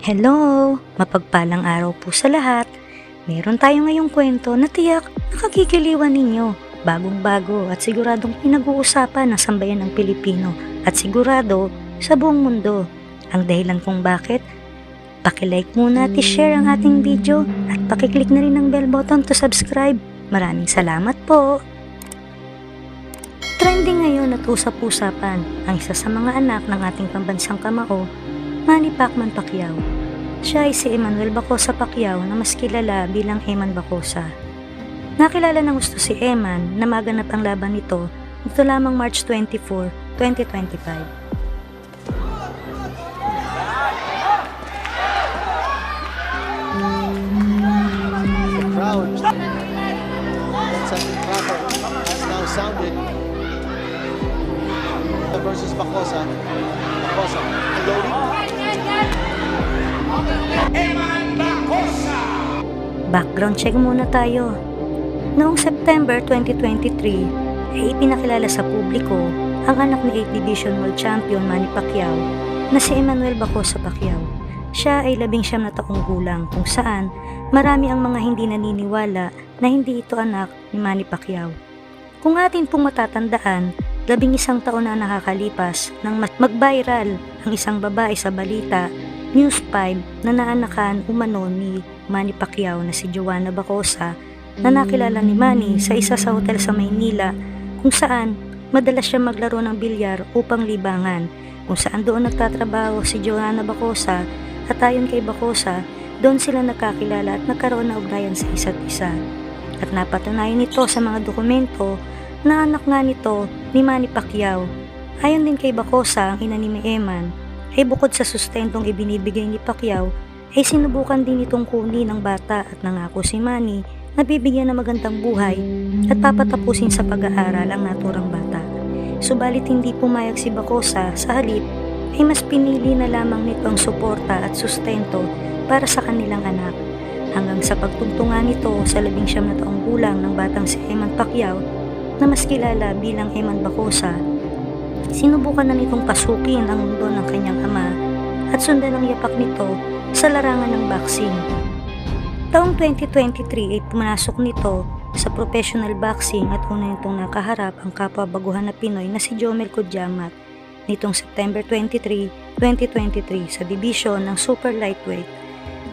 Hello! Mapagpalang araw po sa lahat. Meron tayo ngayong kwento na tiyak nakakikiliwan ninyo. Bagong-bago at siguradong pinag-uusapan ng sambayan ng Pilipino at sigurado sa buong mundo. Ang dahilan kung bakit, pakilike muna at i-share ang ating video at pakiclick na rin ang bell button to subscribe. Maraming salamat po! Trending ngayon at usap-usapan ang isa sa mga anak ng ating pambansang kamao, Manny Pacman Pacquiao. Siya ay si Emmanuel Bacosa Pacquiao na mas kilala bilang Eman Bacosa. Nakilala ng gusto si Eman na maganap ang laban nito ito lamang March 24, 2025. Crowd. Something proper has now sounded. Versus Bacosa. Bacosa. Loading. Eman Bacosa! Background check muna tayo. Noong September 2023 ay ipinakilala sa publiko ang anak ni 8th Division World Champion Manny Pacquiao na si Emmanuel Bacosa Pacquiao. Siya ay 19 na taong gulang kung saan marami ang mga hindi naniniwala na hindi ito anak ni Manny Pacquiao. Kung atin pong matatandaan, 11 taon na nakakalipas nang mag-viral ang isang babae sa balita, News 5, na naanakan umano ni Manny Pacquiao na si Joanna Bacosa na nakilala ni Manny sa isa sa hotel sa Maynila kung saan madalas siya maglaro ng bilyar upang libangan, kung saan doon nagtatrabaho si Joanna Bacosa at ayon kay Bacosa, doon sila nagkakilala at nagkaroon ng ugnayan sa isa't isa. At napatunayan nito sa mga dokumento na anak nga nito ni Manny Pacquiao. Ayon din kay Bacosa, ang ina ni Eman, ay bukod sa sustentong ibinibigay ni Pacquiao, ay sinubukan din itong kunin ng bata at nangako si Manny na bibigyan ng magandang buhay at papatapusin sa pag-aaral ang naturang bata. Subalit hindi pumayag si Bacosa, sa halip ay mas pinili na lamang nito ang suporta at sustento para sa kanilang anak. Hanggang sa pagtungtungan nito sa 19 na taong gulang ng batang si Eman Pacquiao na mas kilala bilang Eman Bacosa, sinubukan na nitong pasukin ang mundo ng kanyang ama at sundan ang yapak nito sa larangan ng boxing. Taong 2023 ay pumasok nito sa professional boxing at una nitong nakaharap ang kapwa baguhan na Pinoy na si Jomel Kodjamat nitong September 23, 2023 sa division ng super lightweight,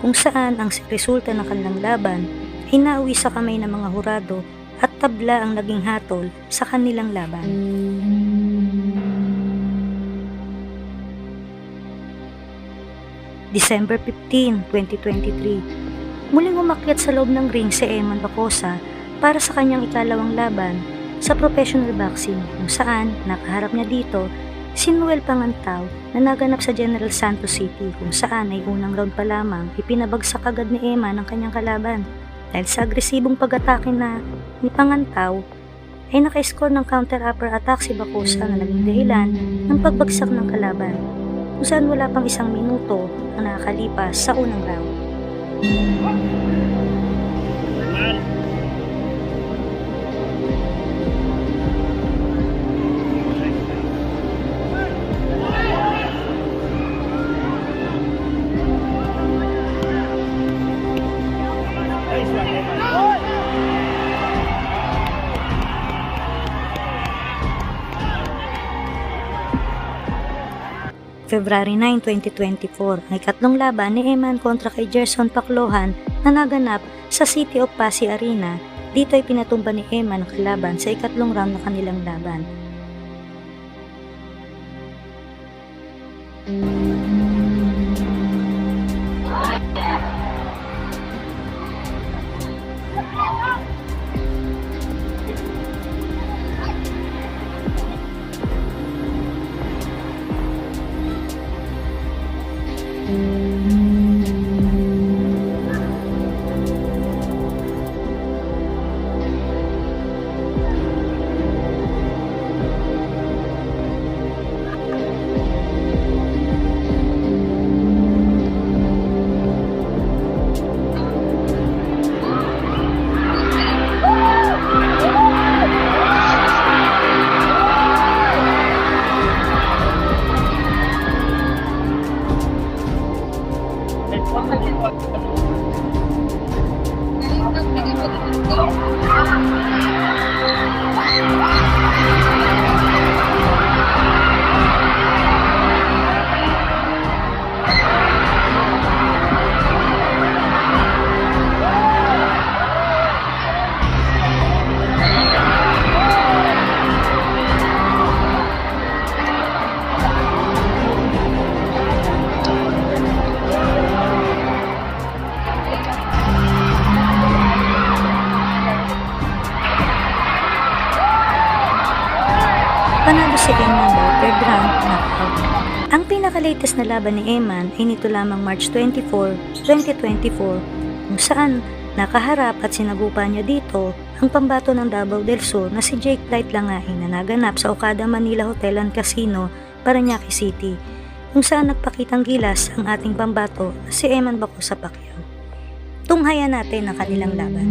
kung saan ang resulta ng kanilang laban ay nauwi sa kamay ng mga hurado at tabla ang naging hatol sa kanilang laban. December 15, 2023, muling umakyat sa loob ng ring si Eman Bacosa para sa kanyang ikalawang laban sa professional boxing, kung saan nakaharap niya dito si Noel Pangantaw na naganap sa General Santos City, kung saan ay unang round pa lamang ipinabagsak agad ni Eman ang kanyang kalaban. Dahil sa agresibong pag-atake na ni Pangantaw ay naka-score ng counter-upper attack si Bacosa na naging dahilan ng pagbagsak ng kalaban, kung saan wala pang 1 minuto ang nakakalipas sa unang round. February 9, 2024, ang ikatlong laban ni Eman kontra kay Gerson Paclohan na naganap sa City of Pasig Arena. Dito ay pinatumba ni Eman ang kalaban sa ikatlong round ng kanilang laban. Panalo si Eman daw third round knockout. Ang pinaka-latest na laban ni Eman ay nito lamang March 24, 2024 kung saan nakaharap at sinagupa niya dito ang pambato ng Davao del Sur na si Jake Blight Langahin na naganap sa Okada Manila Hotel and Casino, Parañaque City kung saan nagpakitang gilas ang ating pambato na si Eman Bacosa Pacquiao. Tunghayan natin ang kanilang laban.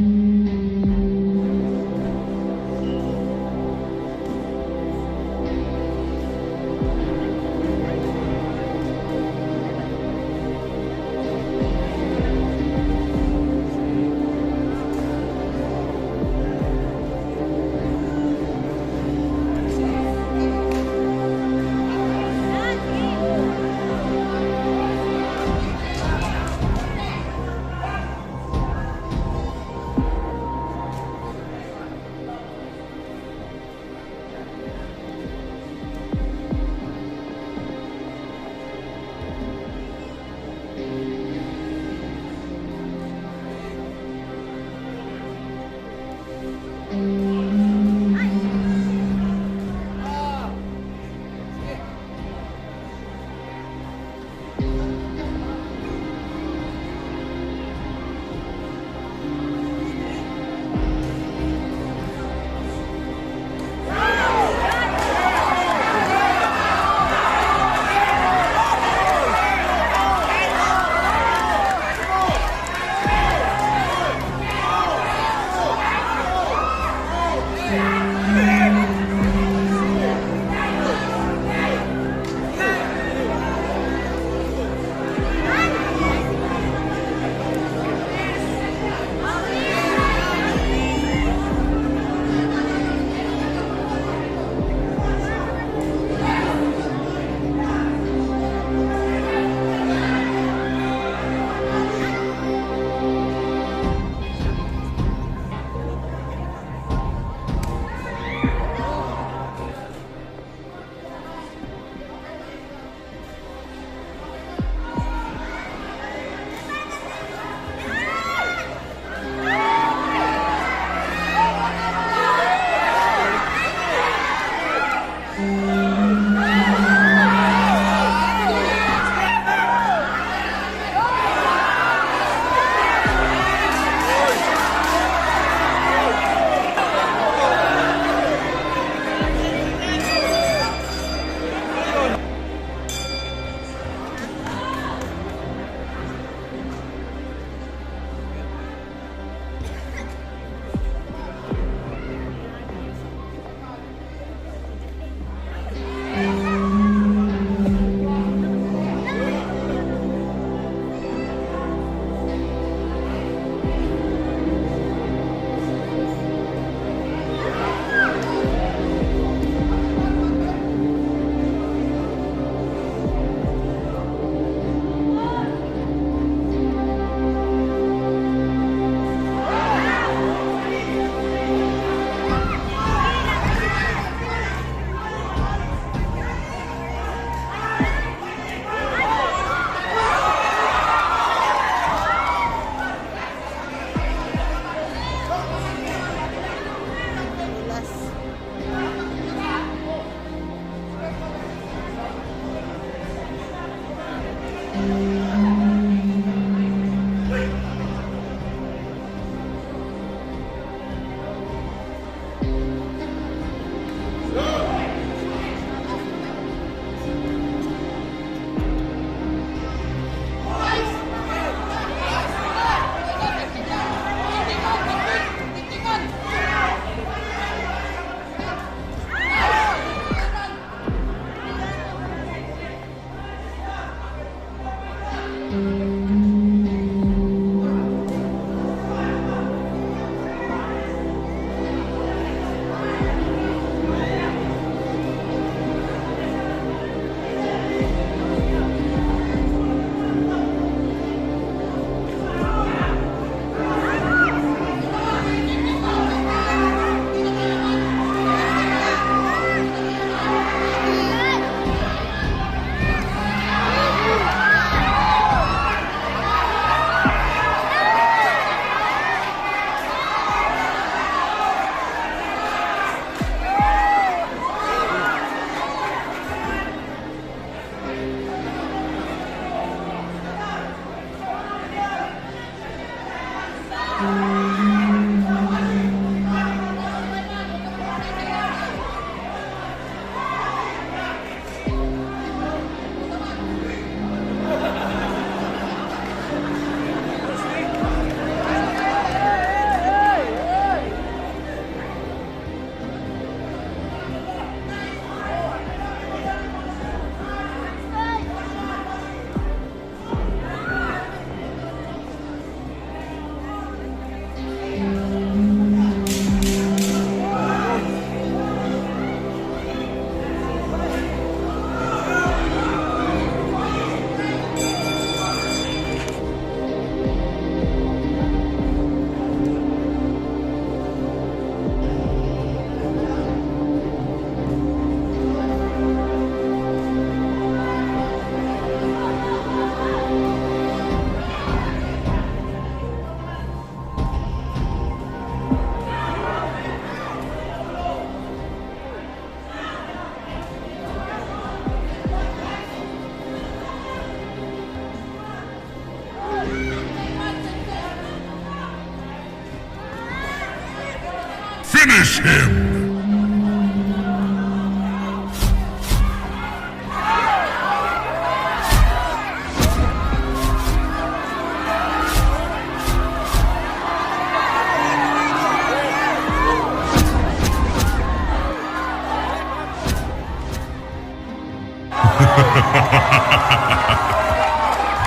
Finish him!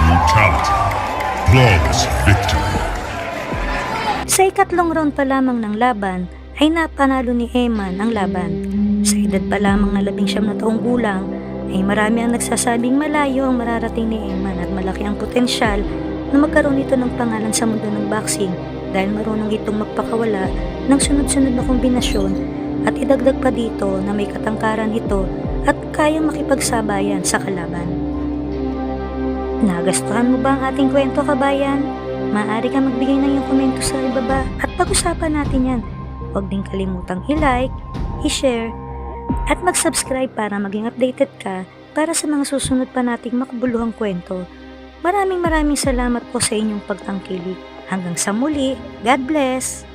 Brutality. Flawless victory. Sa ikatlong round pa lamang ng laban ay napanalo ni Eman ang laban. Sa edad pa lamang na 19 na taong gulang ay marami ang nagsasabing malayo ang mararating ni Eman at malaki ang potensyal na magkaroon ito ng pangalan sa mundo ng boxing dahil marunong itong magpakawala ng sunod-sunod na kombinasyon at idagdag pa dito na may katangkaran ito at kayang makipagsabayan sa kalaban. Nagustuhan mo ba ang ating kwento, kabayan? Maaari ka magbigay ng iyong komento sa ibaba at pag-usapan natin yan. Huwag din kalimutang i-like, i-share, at mag-subscribe para maging updated ka para sa mga susunod pa nating makabuluhang kwento. Maraming salamat po sa inyong pagtangkilik. Hanggang sa muli, God bless!